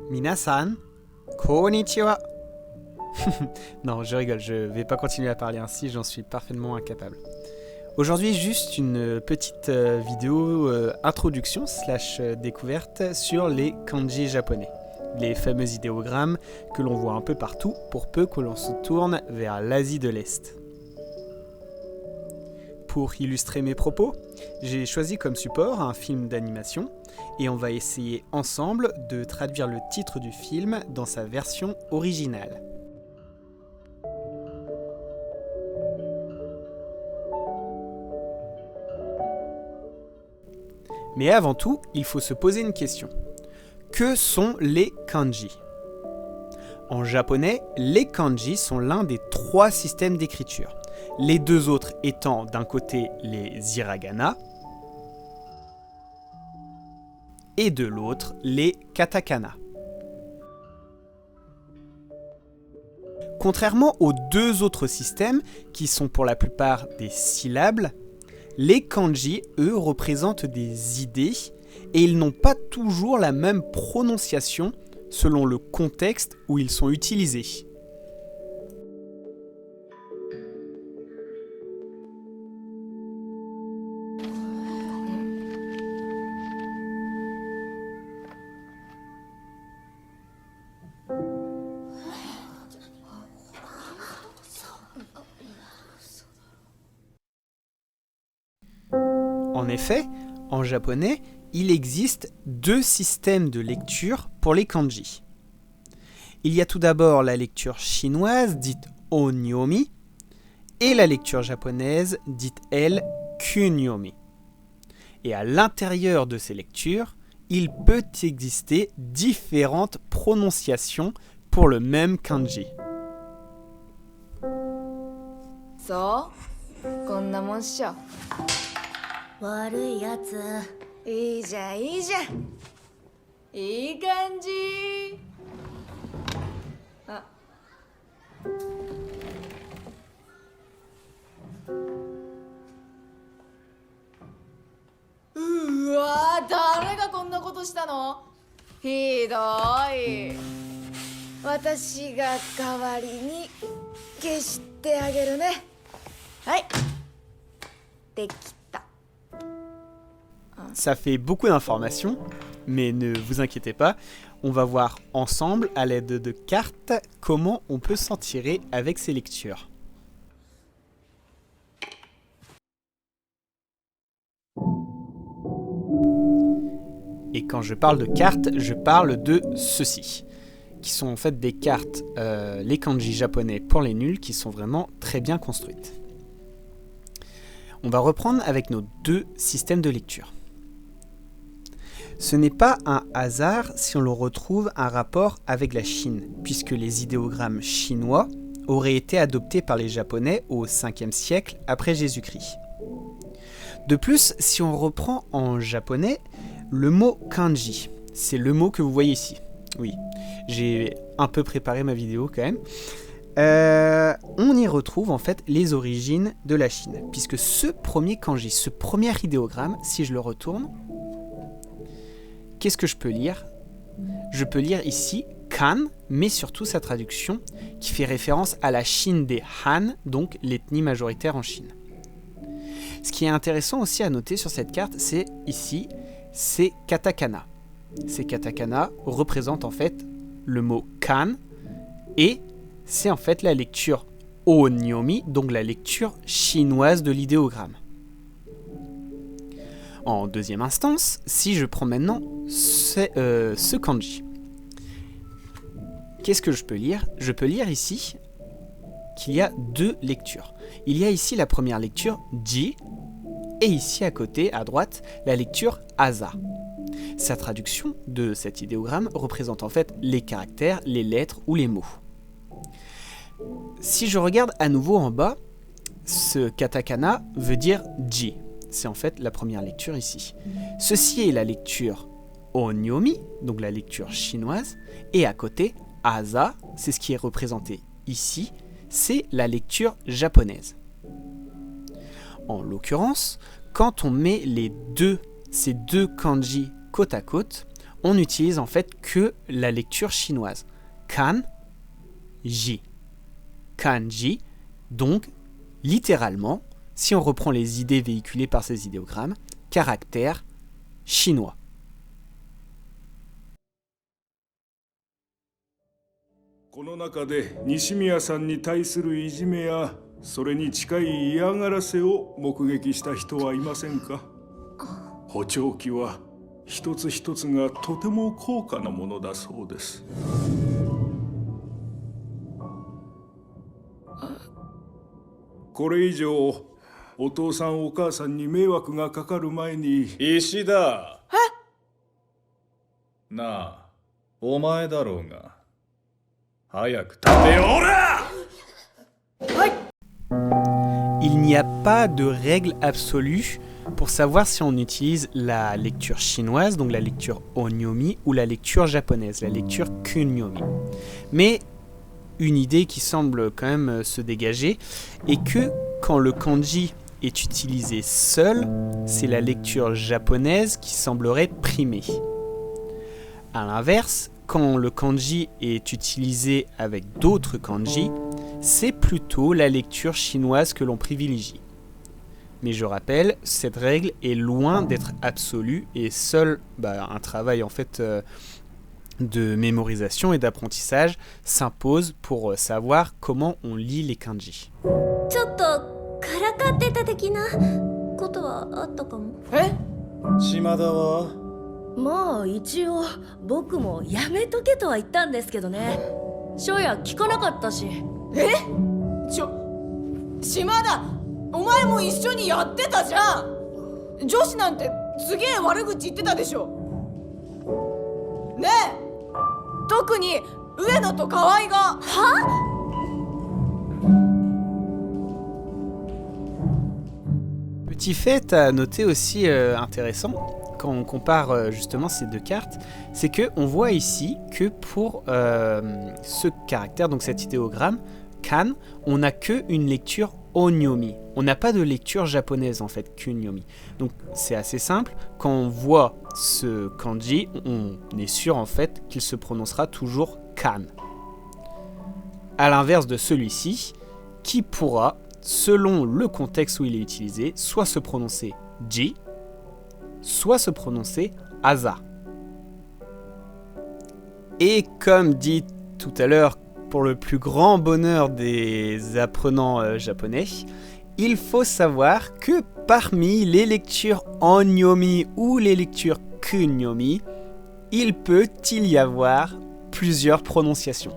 Minasan, konnichiwa. Non, je rigole, je vais pas continuer à parler ainsi, j'en suis parfaitement incapable. Aujourd'hui, juste une petite vidéo introduction / découverte sur les kanji japonais. Les fameux idéogrammes que l'on voit un peu partout pour peu que l'on se tourne vers l'Asie de l'Est. Pour illustrer mes propos, j'ai choisi comme support un film d'animation et on va essayer ensemble de traduire le titre du film dans sa version originale. Mais avant tout, il faut se poser une question. Que sont les kanji ? En japonais, les kanji sont l'un des 3 systèmes d'écriture. Les 2 autres étant d'un côté les hiragana et de l'autre les katakana. Contrairement aux 2 autres systèmes, qui sont pour la plupart des syllabes, les kanji, eux, représentent des idées et ils n'ont pas toujours la même prononciation selon le contexte où ils sont utilisés. En effet, en japonais, il existe 2 systèmes de lecture pour les kanji. Il y a tout d'abord la lecture chinoise dite onyomi et la lecture japonaise dite elle kunyomi. Et à l'intérieur de ces lectures, il peut exister différentes prononciations pour le même kanji. そうこんなもんっしょ悪いやついいじゃんいいじゃんいい感じあうわ誰がこんなことしたのひどい私が代わりに消してあげるねはいできた Ça fait beaucoup d'informations, mais ne vous inquiétez pas, on va voir ensemble à l'aide de cartes comment on peut s'en tirer avec ces lectures. Et quand je parle de cartes, je parle de ceci, qui sont en fait des cartes, les kanji japonais pour les nuls, qui sont vraiment très bien construites. On va reprendre avec nos 2 systèmes de lecture. Ce n'est pas un hasard si on le retrouve un rapport avec la Chine, puisque les idéogrammes chinois auraient été adoptés par les Japonais au 5e siècle après Jésus-Christ. De plus, si on reprend en japonais, le mot kanji, c'est le mot que vous voyez ici. Oui, j'ai un peu préparé ma vidéo quand même. On y retrouve en fait les origines de la Chine, puisque ce premier kanji, ce premier idéogramme, si je le retourne, qu'est-ce que je peux lire ? Je peux lire ici kan, mais surtout sa traduction qui fait référence à la Chine des Han, donc l'ethnie majoritaire en Chine. Ce qui est intéressant aussi à noter sur cette carte, c'est ici, c'est katakana. Ces katakana représentent en fait le mot kan et c'est en fait la lecture onyomi, donc la lecture chinoise de l'idéogramme. En deuxième instance, si je prends maintenant ce kanji, qu'est-ce que je peux lire ? Je peux lire ici qu'il y a 2 lectures. Il y a ici la première lecture ji et ici à côté, à droite, la lecture asa. Sa traduction de cet idéogramme représente en fait les caractères, les lettres ou les mots. Si je regarde à nouveau en bas, ce katakana veut dire ji. C'est en fait la première lecture ici. Ceci est la lecture onyomi, donc la lecture chinoise, et à côté, asa, c'est ce qui est représenté ici, c'est la lecture japonaise. En l'occurrence, quand on met ces deux kanji côte à côte, on n'utilise en fait que la lecture chinoise. Kanji. Kanji, donc littéralement, si on reprend les idées véhiculées par ces idéogrammes, caractère chinois. Dans ce中で西宮さんに対するいじめやそれに近い嫌がらせを目撃した人はいませんか？補聴器は一つ一つがとても高価なものだそうです。これ以上お父さんお母さんに迷惑がかかる前に。石田。なあ、お前だろうが。早く立てよ、ほら！Il n'y a pas de règle absolue pour savoir si on utilise la lecture chinoise, donc la lecture onyomi, ou la lecture japonaise, la lecture kunyomi. Mais une idée qui semble quand même se dégager est que quand le kanji est utilisé seul, c'est la lecture japonaise qui semblerait primer. A l'inverse, quand le kanji est utilisé avec d'autres kanji, c'est plutôt la lecture chinoise que l'on privilégie. Mais je rappelle, cette règle est loin d'être absolue et seul un travail en fait de mémorisation et d'apprentissage s'impose pour savoir comment on lit les kanji. Shimada wa? まあ一応僕もやめとけとは言ったんですけどね。翔也聞かなかったし。島田、お前も一緒にやってたじゃん。女子なんてすげえ悪口言ってたでしょ。ねえ、特に上野と河合が。は？Petit fait à noter aussi intéressant quand on compare justement ces deux cartes, c'est que on voit ici que pour ce caractère, donc cet idéogramme kan, on n'a que une lecture onyomi. On n'a pas de lecture japonaise en fait, kunyomi. Donc c'est assez simple. Quand on voit ce kanji, on est sûr en fait qu'il se prononcera toujours kan. À l'inverse de celui-ci, qui pourra, selon le contexte où il est utilisé, soit se prononcer ji, soit se prononcer asa. Et comme dit tout à l'heure, pour le plus grand bonheur des apprenants japonais, il faut savoir que parmi les lectures onyomi ou les lectures kunyomi, il peut y avoir plusieurs prononciations.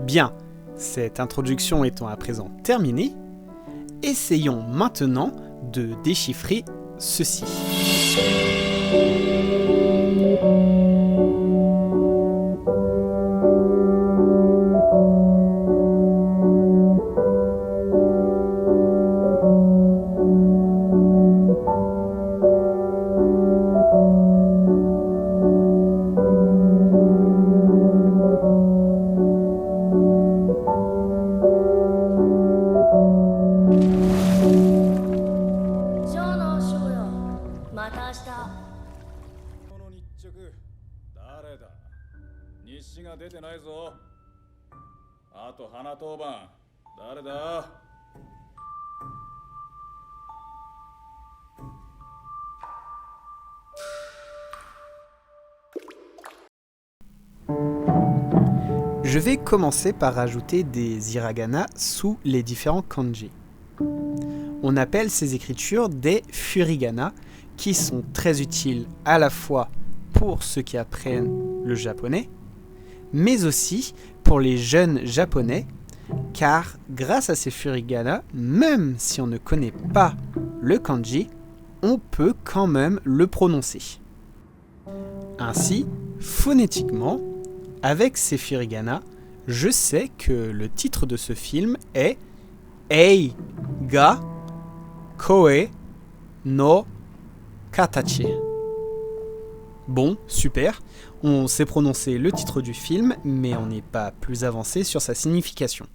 Bien, cette introduction étant à présent terminée, essayons maintenant de déchiffrer ceci. Je vais commencer par rajouter des hiragana sous les différents kanji. On appelle ces écritures des furigana qui sont très utiles à la fois pour ceux qui apprennent le japonais, mais aussi pour les jeunes japonais, car grâce à ces furigana, même si on ne connaît pas le kanji, on peut quand même le prononcer. Ainsi, phonétiquement, avec ces furigana, je sais que le titre de ce film est Ei ga koe no katachi. Bon, super, on sait prononcer le titre du film, mais on n'est pas plus avancé sur sa signification.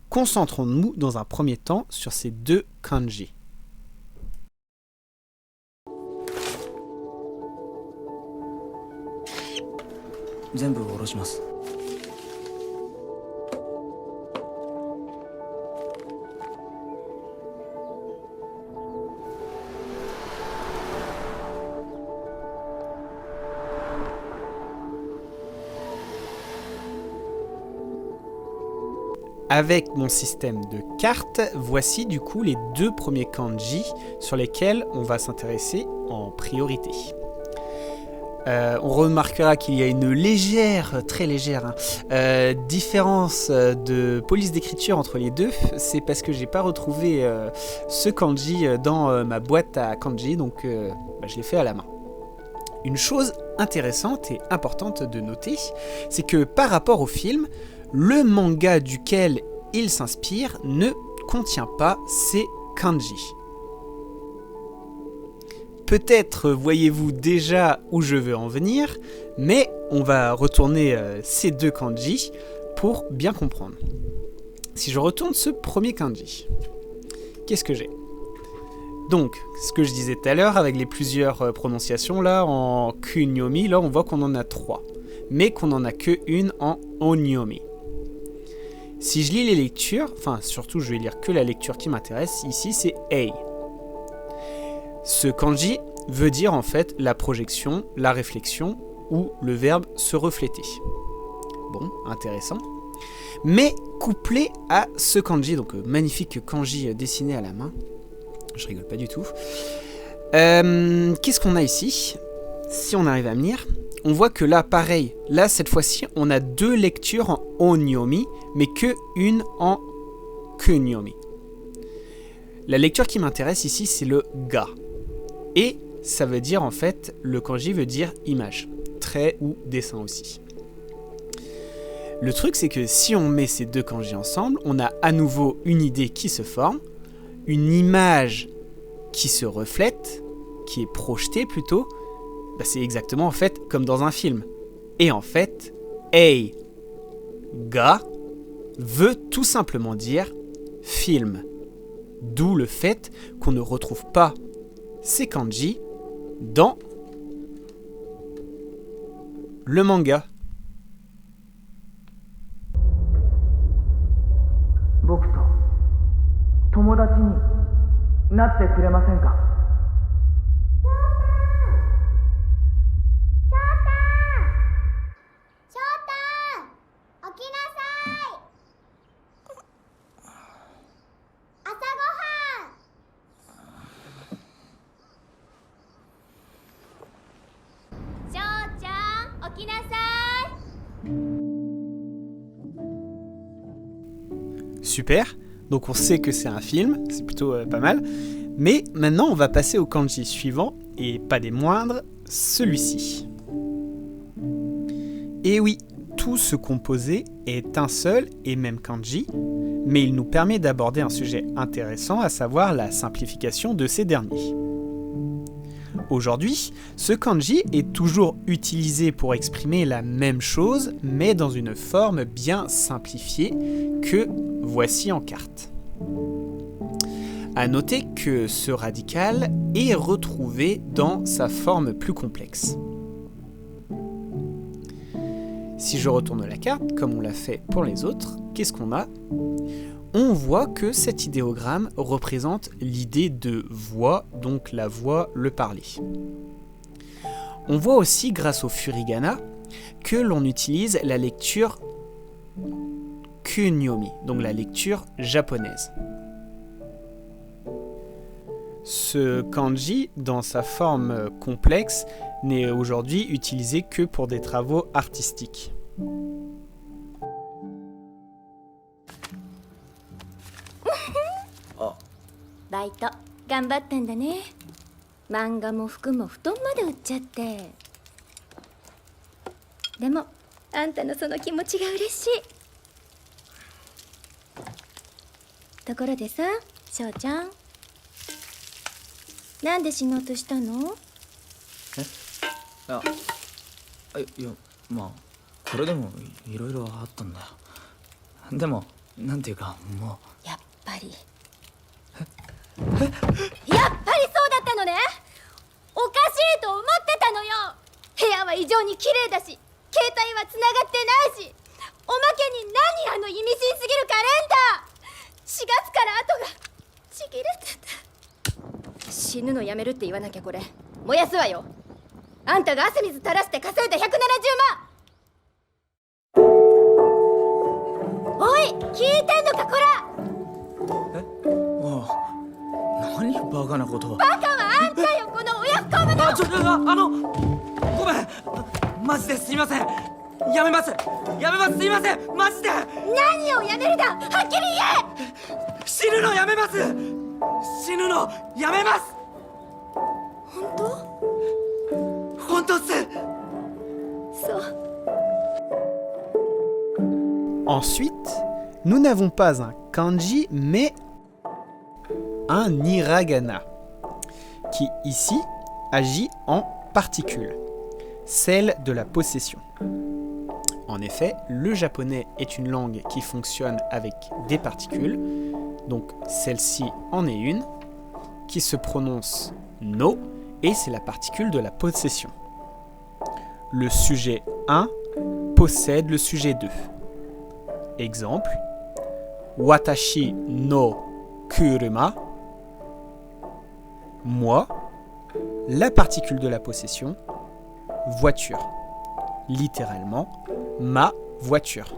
Concentrons-nous dans un premier temps sur ces deux kanji. Avec mon système de cartes, voici du coup les deux premiers kanji sur lesquels on va s'intéresser en priorité. On remarquera qu'il y a une légère, très légère, différence de police d'écriture entre les deux. C'est parce que j'ai pas retrouvé ce kanji dans ma boîte à kanji, donc je l'ai fait à la main. Une chose intéressante et importante de noter, c'est que par rapport au film, le manga duquel il s'inspire ne contient pas ces kanji. Peut-être voyez-vous déjà où je veux en venir, mais on va retourner ces deux kanji pour bien comprendre. Si je retourne ce premier kanji, qu'est-ce que j'ai ? Donc, ce que je disais tout à l'heure avec les plusieurs prononciations, là en kunyomi, là on voit qu'on en a 3, mais qu'on n'en a que une en onyomi. Si je lis les lectures, enfin surtout je vais lire que la lecture qui m'intéresse, ici c'est ei. Ce kanji veut dire en fait la projection, la réflexion ou le verbe se refléter. Bon, intéressant. Mais couplé à ce kanji, donc magnifique kanji dessiné à la main, je rigole pas du tout. Qu'est-ce qu'on a ici ? Si on arrive à venir, on voit que là, pareil, là cette fois-ci, on a deux lectures en onyomi, mais que une en kunyomi. La lecture qui m'intéresse ici, c'est le ga. Et ça veut dire en fait, le kanji veut dire image, trait ou dessin aussi. Le truc, c'est que si on met ces deux kanji ensemble, on a à nouveau une idée qui se forme, une image qui se reflète, qui est projetée plutôt. C'est exactement en fait comme dans un film. Et en fait, ei, ga veut tout simplement dire film. D'où le fait qu'on ne retrouve pas ces kanji dans le manga. 僕と友達になってくれませんか? Super, donc on sait que c'est un film, c'est plutôt pas mal. Mais maintenant on va passer au kanji suivant, et pas des moindres, celui-ci. Et oui, tout ce composé est un seul et même kanji, mais il nous permet d'aborder un sujet intéressant, à savoir la simplification de ces derniers. Aujourd'hui, ce kanji est toujours utilisé pour exprimer la même chose, mais dans une forme bien simplifiée que voici en carte. À noter que ce radical est retrouvé dans sa forme plus complexe. Si je retourne la carte, comme on l'a fait pour les autres, qu'est-ce qu'on a ? On voit que cet idéogramme représente l'idée de voix, donc la voix, le parler. On voit aussi, grâce au furigana, que l'on utilise la lecture kunyomi, donc la lecture japonaise. Ce kanji, dans sa forme complexe, n'est aujourd'hui utilisé que pour des travaux artistiques. バイト頑張ったんだね。漫画も服も布団まで売っちゃって。でもあんたのその気持ちが嬉しい。ところでさ、翔ちゃん、なんで死のうとしたの？いや、まあこれでもいろいろあったんだよ。でもなんていうかもやっぱりそうだったのね。おかしいと思ってたのよ。部屋は異常に綺麗だし、携帯は繋がってないし、おまけに何あの意味深すぎるカレンダー。4月から後がちぎれてて。死ぬのやめるって言わなきゃこれ燃やすわよ。あんたが汗水垂らして稼いだ170万。おい、聞いてんのかこら。う。ああ、何バカなことを。バカはあんたよ、この親不孝者。ごめん、マジですいません。やめます、すいません、マジで。何をやめるだ、はっきり言え。死ぬのやめます。死ぬのやめます。本当っす。そう。Ensuite, nous n'avons pas un kanji, mais un hiragana, qui ici agit en particules, celle de la possession. En effet, le japonais est une langue qui fonctionne avec des particules, donc celle-ci en est une, qui se prononce no, et c'est la particule de la possession. Le sujet 1 possède le sujet 2. Exemple, watashi no kuruma, moi, la particule de la possession, voiture. Littéralement, ma voiture.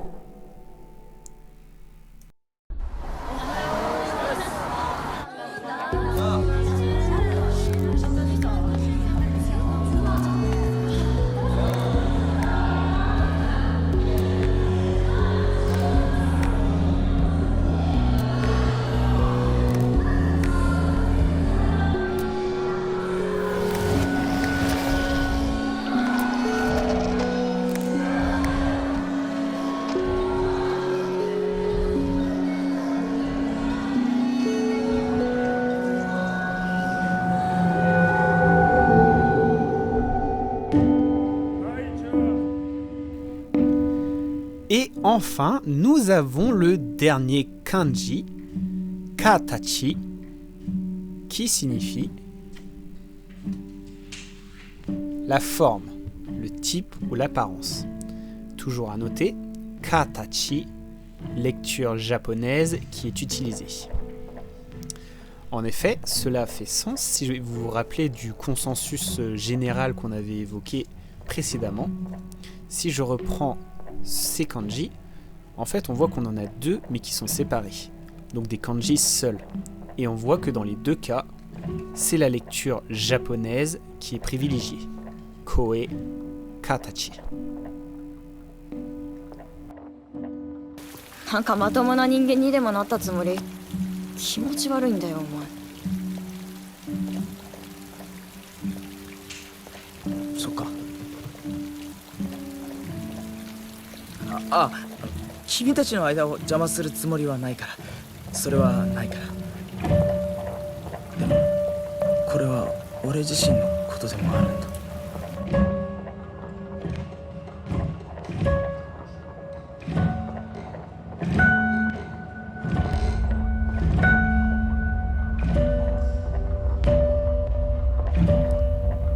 Et enfin, nous avons le dernier kanji, katachi, qui signifie la forme, le type ou l'apparence. Toujours à noter, katachi, lecture japonaise qui est utilisée. En effet, cela fait sens si vous vous rappelez du consensus général qu'on avait évoqué précédemment. Si je reprends ces kanji, en fait on voit qu'on en a deux mais qui sont séparés, donc des kanji seuls, et on voit que dans les deux cas c'est la lecture japonaise qui est privilégiée, koe katachi. なんかまともな人間にでもなったつもり。気持ち悪いんだよお前。そっか。あ、君たちの間を邪魔するつもりはないから。それはないから。でもこれは俺自身のことでもあるんだ。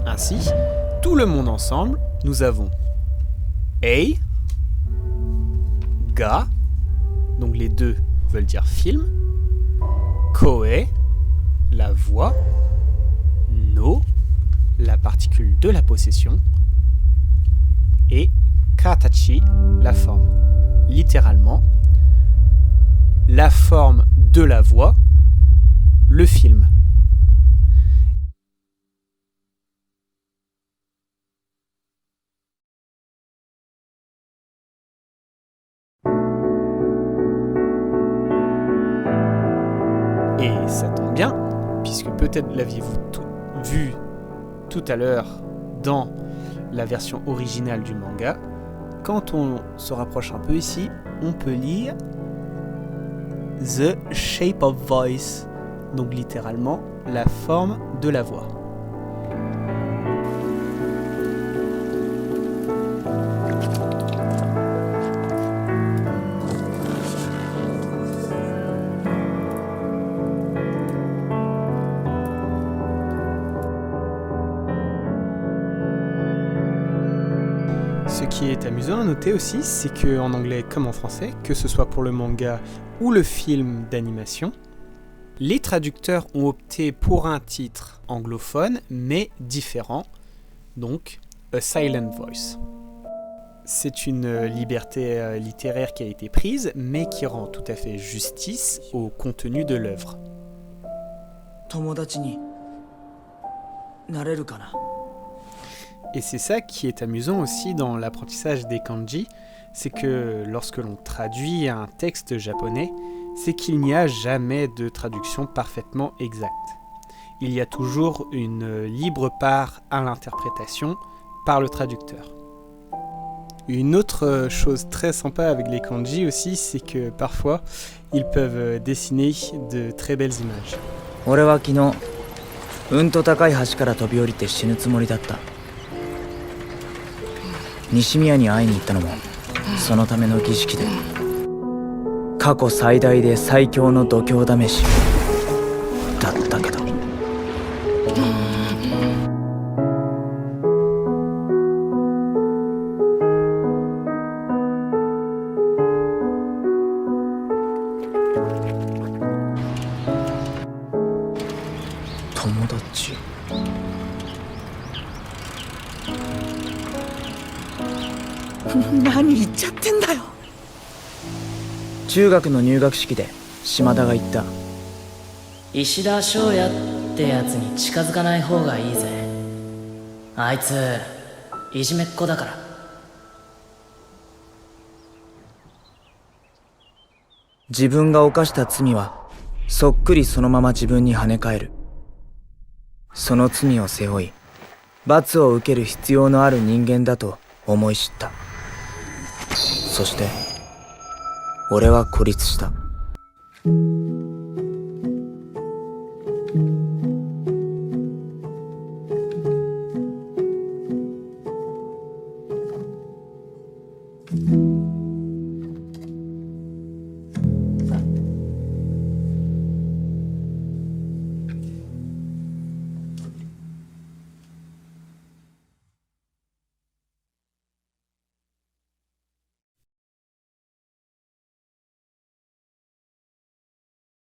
Ainsi, tout le monde ensemble, nous avons Ei, Ga, donc les deux veulent dire film, Koe, la voix, No, la particule de la possession, et Katachi, la forme. Littéralement, la forme de la voix, le film. Et ça tombe bien, puisque peut-être l'aviez-vous vu tout à l'heure dans la version originale du manga. Quand on se rapproche un peu ici, on peut lire The Shape of Voice, donc littéralement la forme de la voix. qui est amusant à noter aussi, c'est qu'en anglais comme en français, que ce soit pour le manga ou le film d'animation, les traducteurs ont opté pour un titre anglophone, mais différent, donc A Silent Voice. C'est une liberté littéraire qui a été prise, mais qui rend tout à fait justice au contenu de l'œuvre. 友達になれるかな。 Et c'est ça qui est amusant aussi dans l'apprentissage des kanji, c'est que lorsque l'on traduit un texte japonais, c'est qu'il n'y a jamais de traduction parfaitement exacte. Il y a toujours une libre part à l'interprétation par le traducteur. Une autre chose très sympa avec les kanji aussi, c'est que parfois, ils peuvent dessiner de très belles images. 俺は昨日と高い橋から飛び降りて死ぬつもりだった。西宮に会いに行ったのもそのための儀式で、過去最大で最強の度胸試しだったけど。友達。何言っちゃってんだよ。中学の入学式で島田が言った。石田翔也ってやつに近づかない方がいいぜ。あいついじめっ子だから。自分が犯した罪はそっくりそのまま自分に跳ね返る。その罪を背負い罰を受ける必要のある人間だと思い知った。そして俺は孤立した。